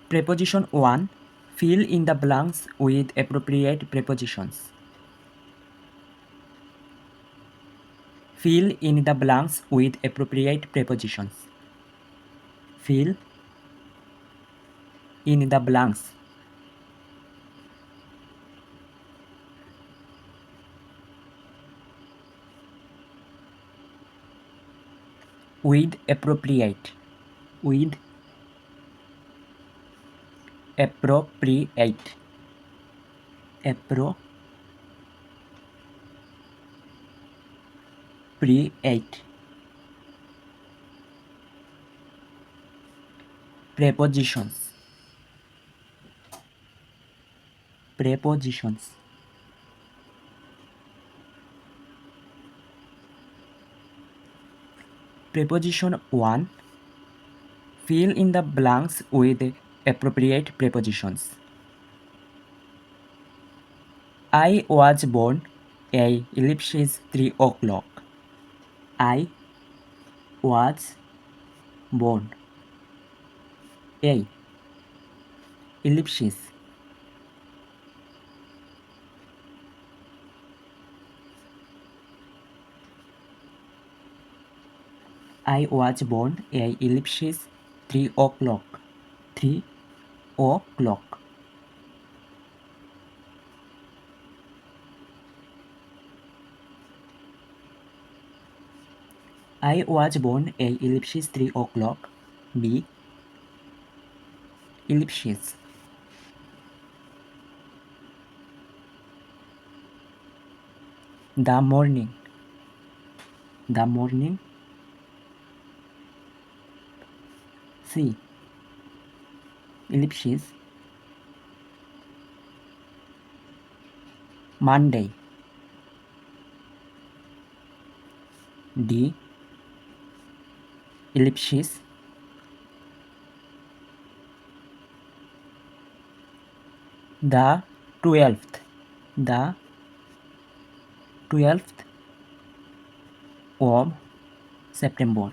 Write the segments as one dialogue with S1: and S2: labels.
S1: Preposition 1. Fill in the blanks with appropriate prepositions. Fill in the blanks with appropriate prepositions. Fill in the blanks with appropriate. With appropriate. Appropriate. Prepositions. Prepositions. Preposition 1. Fill in the blanks with appropriate prepositions. I was born a ellipsis 3 o'clock. I was born a ellipsis I was born a ellipsis 3 o'clock. 3 o'clock. I was born a ellipsis 3 o'clock. B. Ellipsis. The morning. The morning. C. Ellipsis. Monday. D. Ellipsis. The 12th. The 12th of September.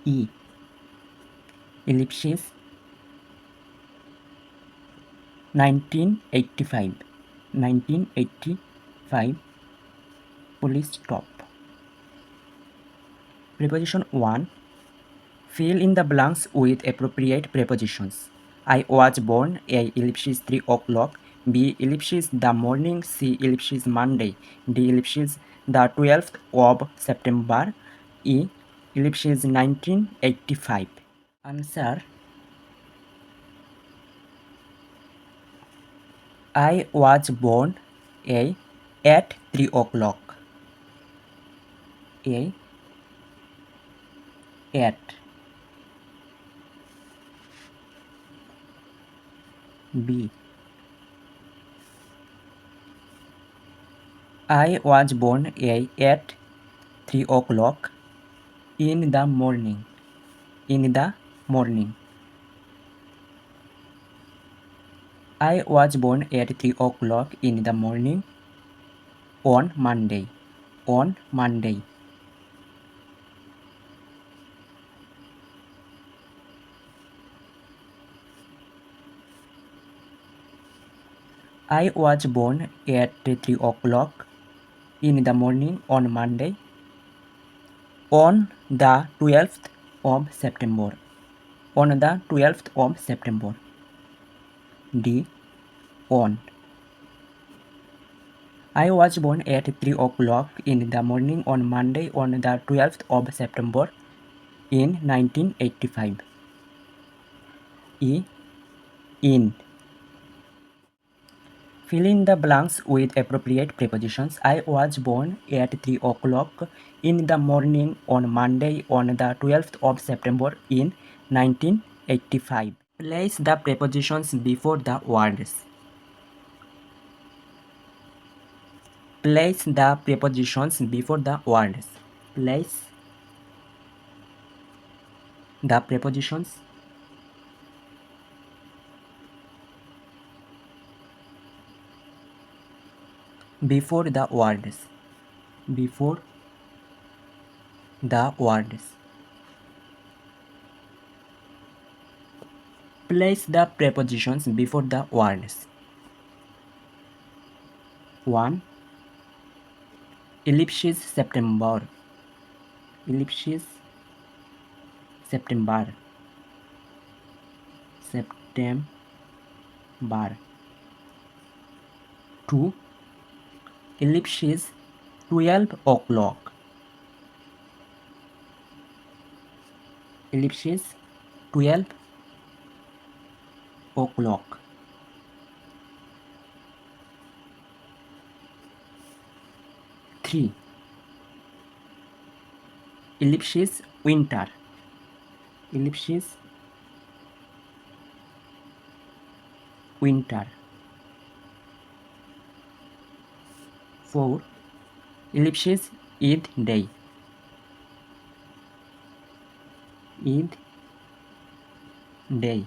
S1: E. Ellipsis. 1985. 1985. Police stop. Preposition 1. Fill in the blanks with appropriate prepositions. I was born. A. Ellipsis 3 o'clock. B. Ellipsis the morning. C. Ellipsis Monday. D. Ellipsis the 12th of September. E. Ellipsis 1985. Answer. I was born A. at 3 o'clock. A. At. B. I was born at 3 o'clock in the morning. In the morning. I was born at 3 o'clock in the morning on Monday. On Monday. I was born at 3 o'clock in the morning on Monday on the 12th of September. On the 12th of September. D. On. I was born at 3 o'clock in the morning on Monday on the 12th of September in 1985. E. In. Fill in the blanks with appropriate prepositions. I was born at 3 o'clock in the morning on Monday on the 12th of September in 1985. Place the prepositions before the words. Place the prepositions before the words. Place the prepositions before the words. before the words. Place the prepositions before the words. 1. Ellipsis September. Ellipsis September. September. 2. Ellipsis 12 o'clock. Ellipsis 12 o'clock. 3. Ellipsis winter. Ellipsis winter. 4. Ellipsis Eid day. Eid day.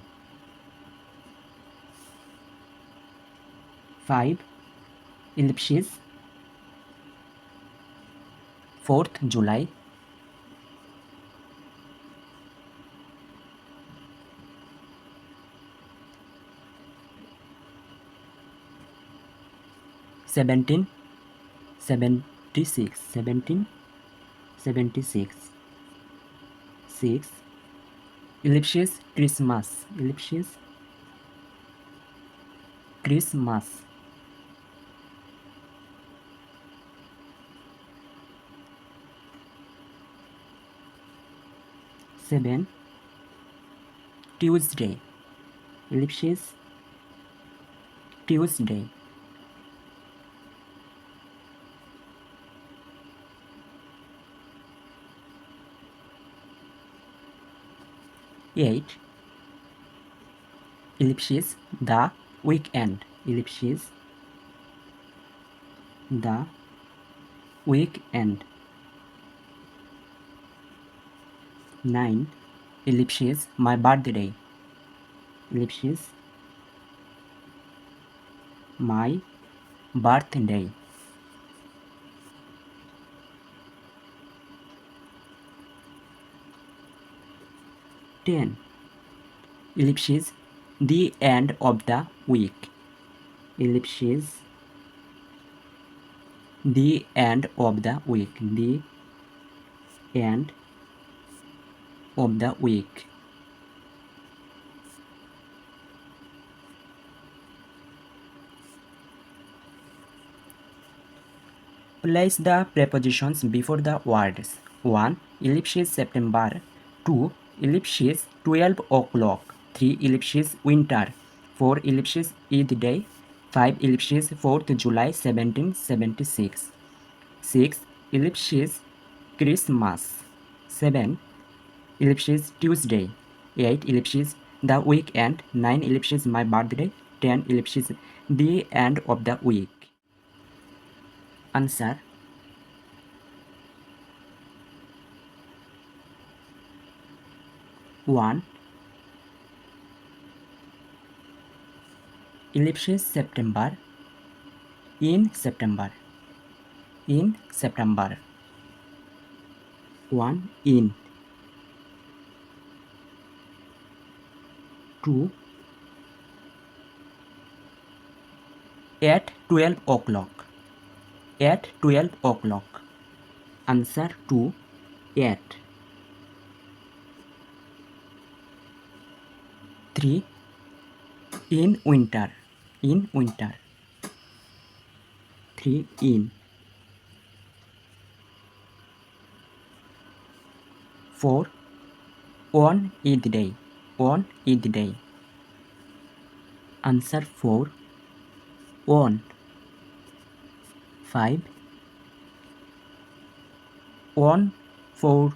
S1: 5. Ellipsis 4th July. 1776. 1776. 6. Ellipsis Christmas. Ellipsis Christmas. 7. Tuesday. Ellipsis Tuesday. 8. Ellipsis the weekend. Ellipsis the weekend. 9. Ellipsis my birthday. Ellipsis my birthday. 10. Ellipsis the end of the week. Ellipsis the end of the week. The end of the week. Place the prepositions before the words. 1. Ellipsis September. 2. Ellipsis 12 o'clock. 3. Ellipsis winter. 4. Ellipsis Eid day. 5. Ellipsis 4th July 1776. 6. Ellipsis Christmas. 7. Ellipsis Tuesday. 8. Ellipsis the weekend. 9. Ellipsis my birthday. 10. Ellipsis the end of the week. Answer. One. Ellipsis September. In September. In September. 1. In. 2. At 12 o'clock. At 12 o'clock. Answer 2. At. 3. In winter. In winter. 3. In. 4. On Eid day. On Eid day. Answer 4. On. 5. On 4th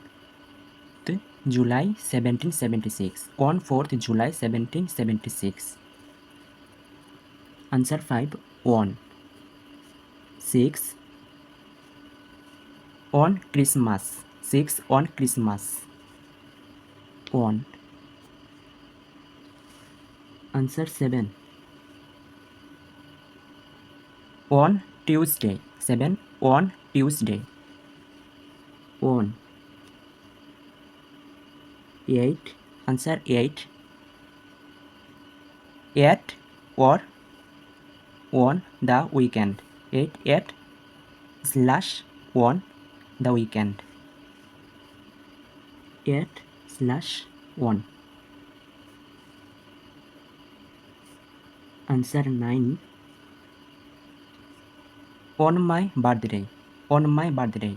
S1: July 1776. On 4th July 1776. Answer 5. On. 6. On Christmas. 6. On Christmas. On. Answer 7. On Tuesday. 7. On Tuesday. 1. 8. Answer 8. 8 or on the weekend. 8 slash on the weekend. 8 slash 1. Answer 9. On my birthday. On my birthday.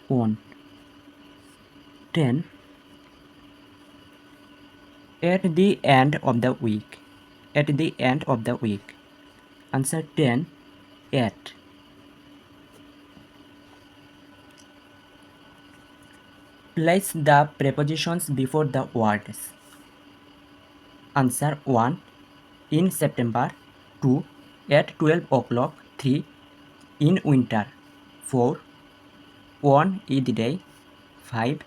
S1: 1. 10. At the end of the week. At the end of the week. Answer 10. At. Place the prepositions before the words. Answer 1. In September. 2. At 12 o'clock. 3. In winter. 4. On Eid Day. 5.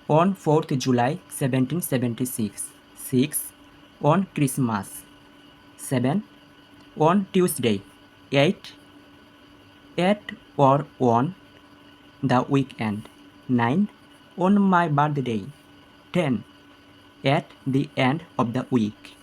S1: On 4th July 1776. 6. On Christmas. 7. On Tuesday. 8. At or on the weekend. 9. On my birthday. 10. At the end of the week.